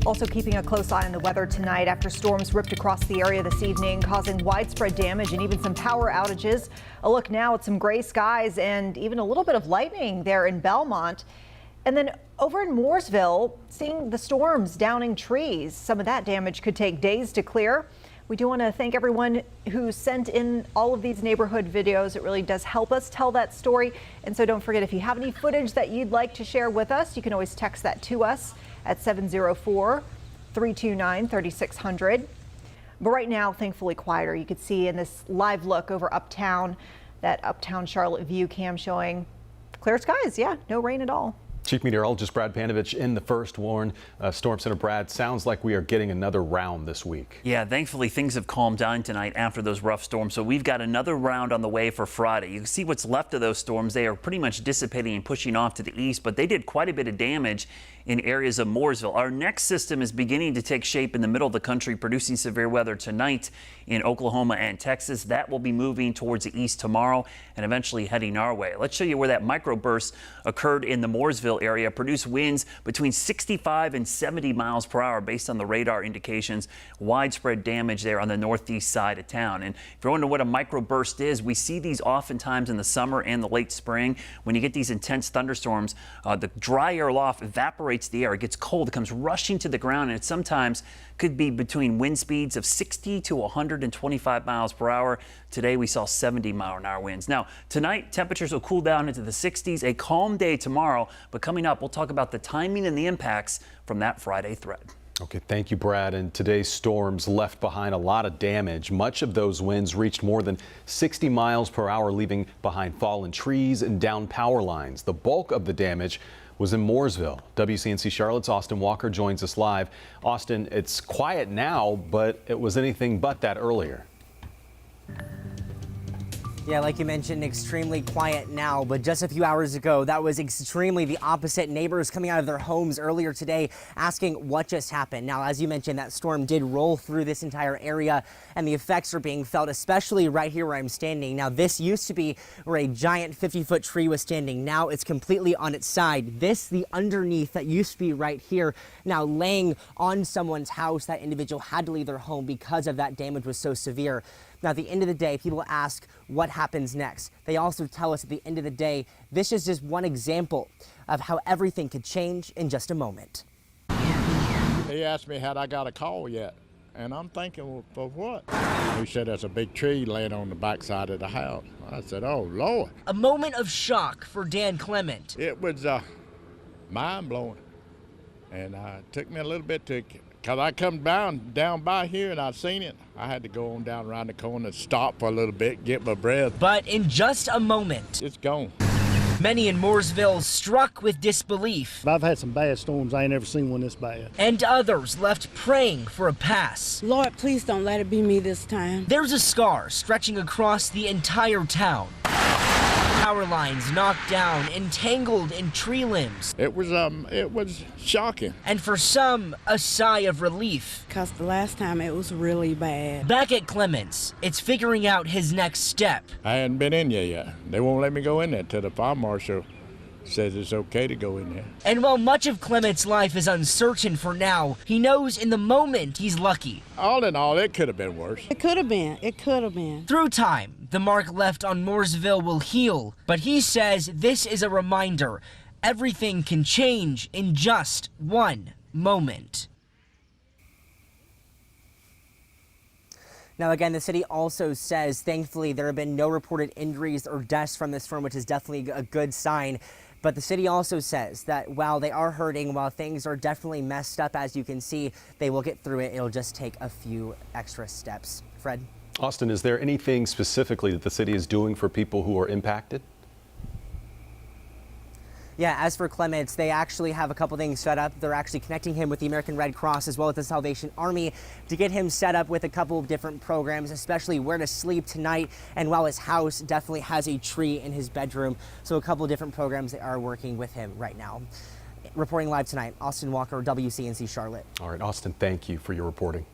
Also keeping a close eye on the weather tonight after storms ripped across the area this evening, causing widespread damage and even some power outages. A look now at some gray skies and even a little bit of lightning there in Belmont. And then over in Mooresville, seeing the storms downing trees. Some of that damage could take days to clear. We do want to thank everyone who sent in all of these neighborhood videos. It really does help us tell that story. And so don't forget, if you have any footage that you'd like to share with us, you can always text that to us at 704-329-3600. But right now, thankfully quieter. You could see in this live look over uptown, that uptown Charlotte view cam showing clear skies. Yeah, no rain at all. Chief Meteorologist Brad Panovich in the first warn. Storm Center Brad, sounds like we are getting another round this week. Yeah, thankfully things have calmed down tonight after those rough storms. So we've got another round on the way for Friday. You can see what's left of those storms. They are pretty much dissipating and pushing off to the east, but they did quite a bit of damage in areas of Mooresville. Our next system is beginning to take shape in the middle of the country, producing severe weather tonight in Oklahoma and Texas. That will be moving towards the east tomorrow and eventually heading our way. Let's show you where that microburst occurred in the Mooresville area, produced winds between 65 and 70 miles per hour based on the radar indications. Widespread damage there on the northeast side of town. And if you're wondering what a microburst is, we see these oftentimes in the summer and the late spring. When you get these intense thunderstorms, the dry air aloft evaporates the air. It gets cold, it comes rushing to the ground, and it sometimes could be between wind speeds of 60 to 125 miles per hour. Today we saw 70-mile-an-hour winds. Now tonight temperatures will cool down into the 60s. A calm day tomorrow, but coming up we'll talk about the timing and the impacts from that Friday threat. Okay, thank you, Brad. And today's storms left behind a lot of damage. Much of those winds reached more than 60 miles per hour, leaving behind fallen trees and downed power lines. The bulk of the damage was in Mooresville. WCNC Charlotte's Austin Walker joins us live. Austin, it's quiet now, but it was anything but that earlier. Yeah, like you mentioned, extremely quiet now, but just a few hours ago, that was extremely the opposite. Neighbors coming out of their homes earlier today asking what just happened. Now, as you mentioned, that storm did roll through this entire area, and the effects are being felt, especially right here where I'm standing. Now, this used to be where a giant 50-foot tree was standing. Now it's completely on its side. This, the underneath that used to be right here, now laying on someone's house. That individual had to leave their home because of that damage was so severe. Now, at the end of the day, people ask what happens next. They also tell us at the end of the day, this is just one example of how everything could change in just a moment. He asked me had I got a call yet, and I'm thinking, well, for what? He said there's a big tree laying on the backside of the house. I said, oh, Lord. A moment of shock for Dan Clement. It was mind-blowing, and it took me a little bit to, because I come down by here and I seen it. I had to go on down around the corner, stop for a little bit, get my breath. But in just a moment, it's gone. Many in Mooresville struck with disbelief. I've had some bad storms. I ain't never seen one this bad. And others left praying for a pass. Lord, please don't let it be me this time. There's a scar stretching across the entire town. Power lines knocked down, entangled in tree limbs. It was shocking. And for some, a sigh of relief. Because the last time it was really bad. Back at Clements, it's figuring out his next step. I hadn't been in there yet. They won't let me go in there till the fire marshal says it's okay to go in there. And while much of Clement's life is uncertain for now, he knows in the moment he's lucky. All in all, it could have been worse. It could have been. It could have been. Through time, the mark left on Mooresville will heal, but he says this is a reminder. Everything can change in just one moment. Now, again, the city also says, thankfully, there have been no reported injuries or deaths from this storm, which is definitely a good sign. But the city also says that while they are hurting, while things are definitely messed up, as you can see, they will get through it. It'll just take a few extra steps. Fred? Austin, is there anything specifically that the city is doing for people who are impacted? Yeah, as for Clements, they actually have a couple things set up. They're actually connecting him with the American Red Cross as well as the Salvation Army to get him set up with a couple of different programs, especially where to sleep tonight. And while his house definitely has a tree in his bedroom, so a couple of different programs they are working with him right now. Reporting live tonight, Austin Walker, WCNC Charlotte. All right, Austin, thank you for your reporting.